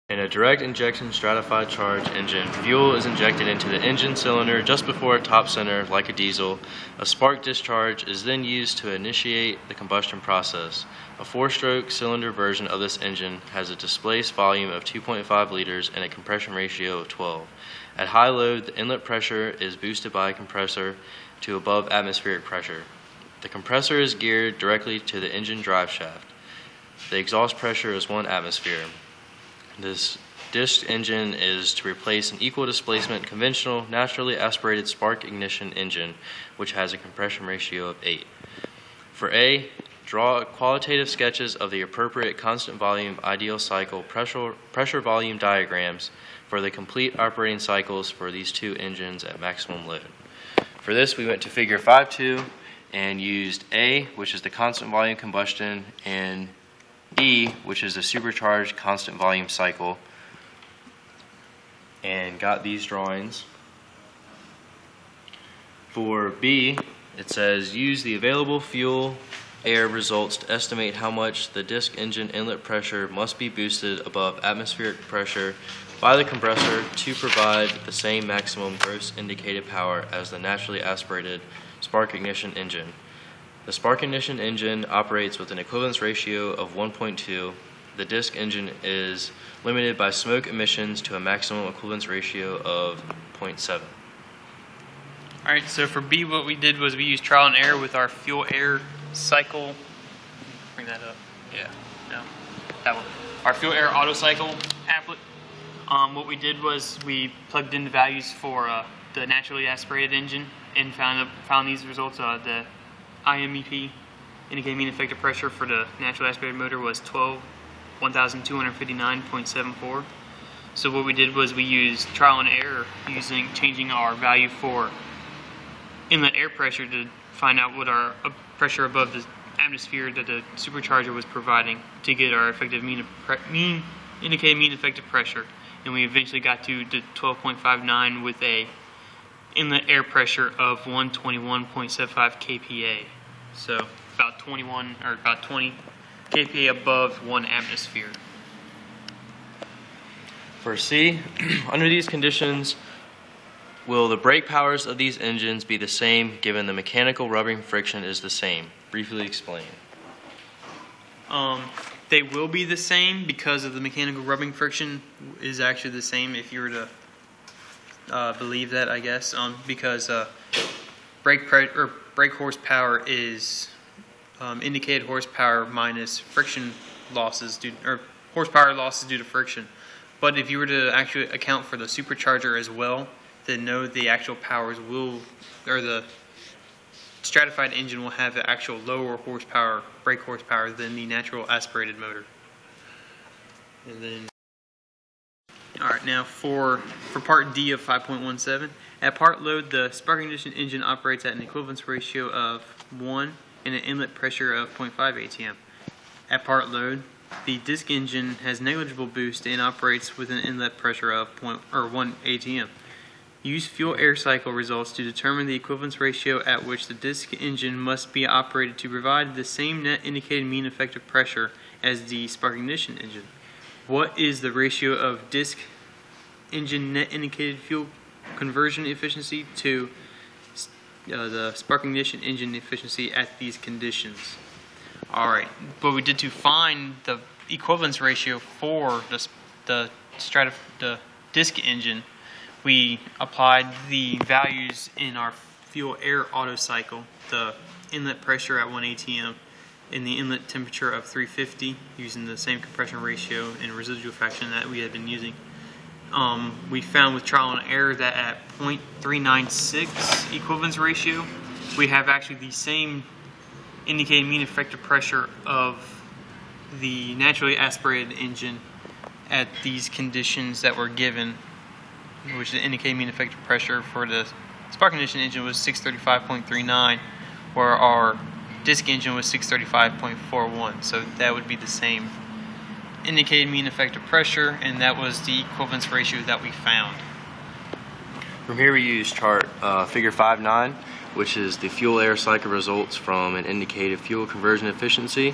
In a direct injection stratified charge engine, fuel is injected into the engine cylinder just before a top center, like a diesel. A spark discharge is then used to initiate the combustion process. A 4-stroke cylinder version of this engine has a displaced volume of 2.5 liters and a compression ratio of 12. At high load, the inlet pressure is boosted by a compressor to above atmospheric pressure. The compressor is geared directly to the engine drive shaft. The exhaust pressure is 1 atmosphere. This disc engine is to replace an equal displacement conventional naturally aspirated spark ignition engine, which has a compression ratio of 8. For A, draw qualitative sketches of the appropriate constant volume ideal cycle pressure volume diagrams for the complete operating cycles for these 2 engines at maximum load. For this, we went to figure 5.2 and used A, which is the constant volume combustion, and E, which is a supercharged constant volume cycle, and got these drawings. For B, it says use the available fuel air results to estimate how much the disc engine inlet pressure must be boosted above atmospheric pressure by the compressor to provide the same maximum gross indicated power as the naturally aspirated spark ignition engine. The spark ignition engine operates with an equivalence ratio of 1.2. The disc engine is limited by smoke emissions to a maximum equivalence ratio of 0.7. Alright, so for B, what we did was we used trial and error with our fuel air cycle. Bring that up. Yeah, no, that one. Our fuel air auto cycle applet. What we did was we plugged in the values for the naturally aspirated engine and found these results. The IMEP, indicated mean effective pressure, for the naturally aspirated motor was 1,259.74. So what we did was we used trial and error changing our value for inlet air pressure to find out what our pressure above the atmosphere that the supercharger was providing to get our effective indicated mean effective pressure. And we eventually got to the 12.59 with a inlet air pressure of 121.75 kPa. So about 20 kPa above 1 atmosphere. For C, under these conditions, will the brake powers of these engines be the same given the mechanical rubbing friction is the same? Briefly explain. They will be the same because of the mechanical rubbing friction is actually the same, if you were to believe that, I guess, because brake horsepower is indicated horsepower minus friction losses horsepower losses due to friction. But if you were to actually account for the supercharger as well, then no, the actual powers the stratified engine will have the actual lower brake horsepower than the natural aspirated motor. And then, all right, now for part D of 5.17, at part load, the spark ignition engine operates at an equivalence ratio of 1 and an inlet pressure of 0.5 atm. At part load, the disc engine has negligible boost and operates with an inlet pressure of 1 atm. Use fuel air cycle results to determine the equivalence ratio at which the disc engine must be operated to provide the same net indicated mean effective pressure as the spark ignition engine. What is the ratio of disc engine net indicated fuel conversion efficiency to the spark ignition engine efficiency at these conditions? Alright, what we did to find the equivalence ratio for the disc engine, we applied the values in our fuel air auto cycle, the inlet pressure at 1 atm and the inlet temperature of 350, using the same compression ratio and residual fraction that we had been using. We found with trial and error that at 0.396 equivalence ratio, we have actually the same indicated mean effective pressure of the naturally aspirated engine at these conditions that were given, which the indicated mean effective pressure for the spark ignition engine was 635.39, where our disc engine was 635.41. So that would be the same indicated mean effective pressure, and that was the equivalence ratio that we found. From here we use chart figure 5.9, which is the fuel air cycle results from an indicated fuel conversion efficiency,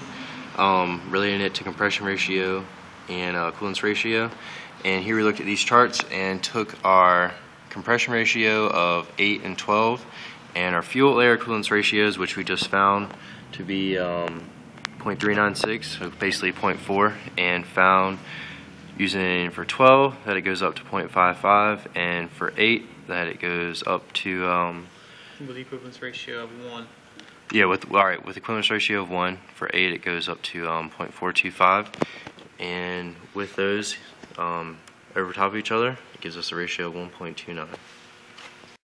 relating it to compression ratio and coolants ratio. And here we looked at these charts and took our compression ratio of 8 and 12 and our fuel air coolants ratios, which we just found to be 0.396, so basically 0.4, and found using for 12 that it goes up to 0.55, and for 8 that it goes up to with the equivalence ratio of 1. yeah, with equivalence ratio of 1. For 8 it goes up to 0.425, and with those over top of each other it gives us a ratio of 1.29.